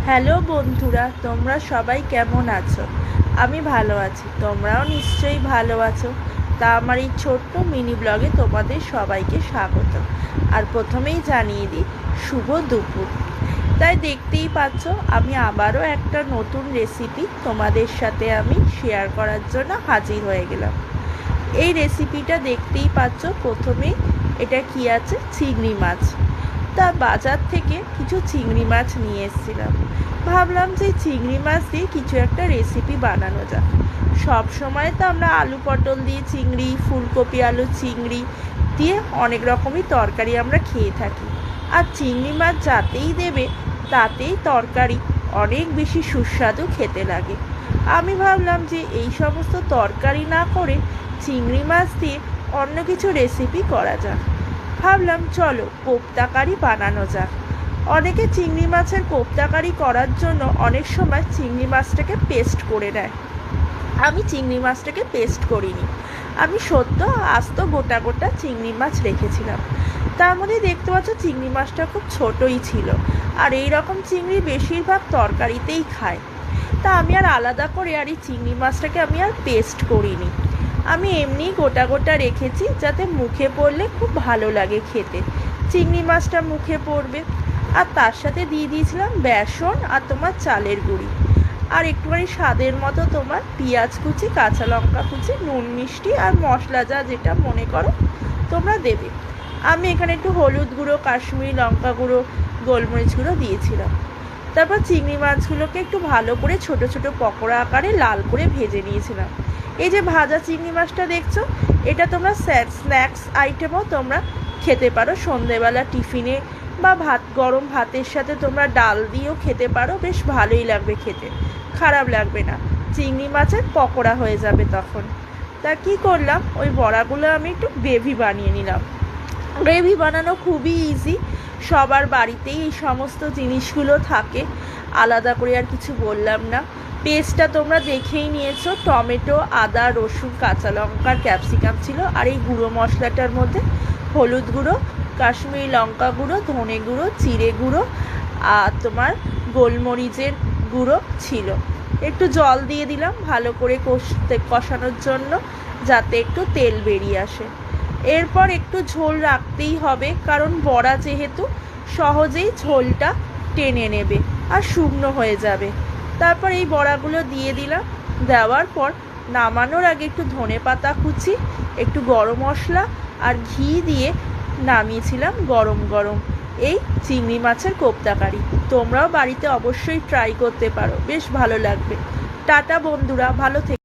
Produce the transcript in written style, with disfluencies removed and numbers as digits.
Hello বন্ধুরা, তোমরা সবাই কেমন আছো? আমি ভালো আছি, তোমরাও নিশ্চয়ই ভালো আছো। তা আমার এই ছোট্ট মিনি ব্লগে তোমাদের সবাইকে স্বাগত। আর প্রথমেই জানিয়ে দিই, শুভ দুপুর। তাই দেখতেই পাচ্ছ, আমি আবারও একটা নতুন রেসিপি তোমাদের সাথে আমি শেয়ার করার জন্য হাজির হয়ে গেলাম। এই রেসিপিটা দেখতেই পাচ্ছ, প্রথমেই এটা কি আছে, চিংড়ি মাছ। তা বাজার থেকে কিছু চিংড়ি মাছ নিয়ে এসেছিলাম। ভাবলাম যে চিংড়ি মাছ দিয়ে কিছু একটা রেসিপি বানানো যাক। সব সময় তো আমরা আলু পটল দিয়ে চিংড়ি, ফুলকপি আলু চিংড়ি দিয়ে অনেক রকমই তরকারি আমরা খেয়ে থাকি। আর চিংড়ি মাছ যাতেই দেবে তাতেই তরকারি অনেক বেশি সুস্বাদু খেতে লাগে। আমি ভাবলাম যে এই সমস্ত তরকারি না করে চিংড়ি মাছ দিয়ে অন্য কিছু রেসিপি করা যাক। ভাবলাম চলো কোপ্তাকারি বানানো যাক। অনেকে চিংড়ি মাছের কোপ্তাকারি করার জন্য অনেক সময় চিংড়ি মাছটাকে পেস্ট করে নেয়। আমি চিংড়ি মাছটাকে পেস্ট করিনি। আমি সদ্য আস্ত গোটা গোটা চিংড়ি মাছ রেখেছিলাম। তার মধ্যে দেখতে পাচ্ছ চিংড়ি মাছটা খুব ছোটই ছিল। আর এই রকম চিংড়ি বেশিরভাগ তরকারিতেই খায়। তা আমি আর আলাদা করে আর এই চিংড়ি মাছটাকে আমি আর পেস্ট করিনি। আমি এমনি গোটা গোটা রেখেছি, যাতে মুখে পড়লে খুব ভালো লাগে খেতে। চিংড়ি মাছটা মুখে পড়বে। আর তার সাথে দিয়ে দিয়েছিলাম বেসন আর তোমার চালের গুঁড়ি, আর একটুখানি স্বাদের মতো তোমার পেঁয়াজ কুচি, কাঁচা লঙ্কা কুচি, নুন মিষ্টি আর মশলা যা যেটা মনে করো তোমরা দেবে। আমি এখানে একটু হলুদ গুঁড়ো, কাশ্মীরি লঙ্কা গুঁড়ো, গোলমরিচ গুঁড়ো দিয়েছিলাম। তারপর চিংড়ি মাছগুলোকে একটু ভালো করে ছোট ছোট পকোড়া আকারে লাল করে ভেজে নিয়েছিলাম। এই যে ভাজা চিংড়ি মাছটা দেখছো, এটা তোমরা স্ন্যাক্স আইটেমও তোমরা খেতে পারো। সন্ধেবেলা টিফিনে বা গরম ভাতের সাথে তোমরা ডাল দিয়েও খেতে পারো, বেশ ভালোই লাগবে খেতে, খারাপ লাগবে না। চিংড়ি মাছের পকোড়া হয়ে যাবে তখন। তা কী করলাম, ওই বড়াগুলো আমি একটু গ্রেভি বানিয়ে নিলাম। গ্রেভি বানানো খুবই ইজি, সবার বাড়িতেই এই সমস্ত জিনিসগুলো থাকে, আলাদা করে আর কিছু বললাম না। পেস্টটা তোমরা দেখেই নিয়েছো, টমেটো, আদা, রসুন, কাঁচা লঙ্কার ক্যাপসিকাম ছিল। আর এই গুঁড়ো মশলাটার মধ্যে হলুদ গুঁড়ো, কাশ্মীরি লঙ্কা গুঁড়ো, ধনে গুঁড়ো, জিরে গুঁড়ো আর তোমার গোলমরিচের গুঁড়ো ছিল। একটু জল দিয়ে দিলাম ভালো করে কষানোর জন্য, যাতে একটু তেল বেরিয়ে আসে। এরপর একটু ঝোল রাখতেই হবে, কারণ বড়া যেহেতু সহজেই ঝোলটা টেনে নেবে আর শুকনো হয়ে যাবে। তারপর এই বড়াগুলো দিয়ে দিলাম। দেওয়ার পর নামানোর আগে একটু ধনেপাতা কুচি, একটু গরম মশলা আর ঘি দিয়ে নামিয়েছিলাম গরম গরম এই চিংড়ি মাছের কোপ্তাকারি। তোমরাও বাড়িতে অবশ্যই ট্রাই করতে পারো, বেশ ভালো লাগবে। টাটা বন্ধুরা, ভালো থেকে।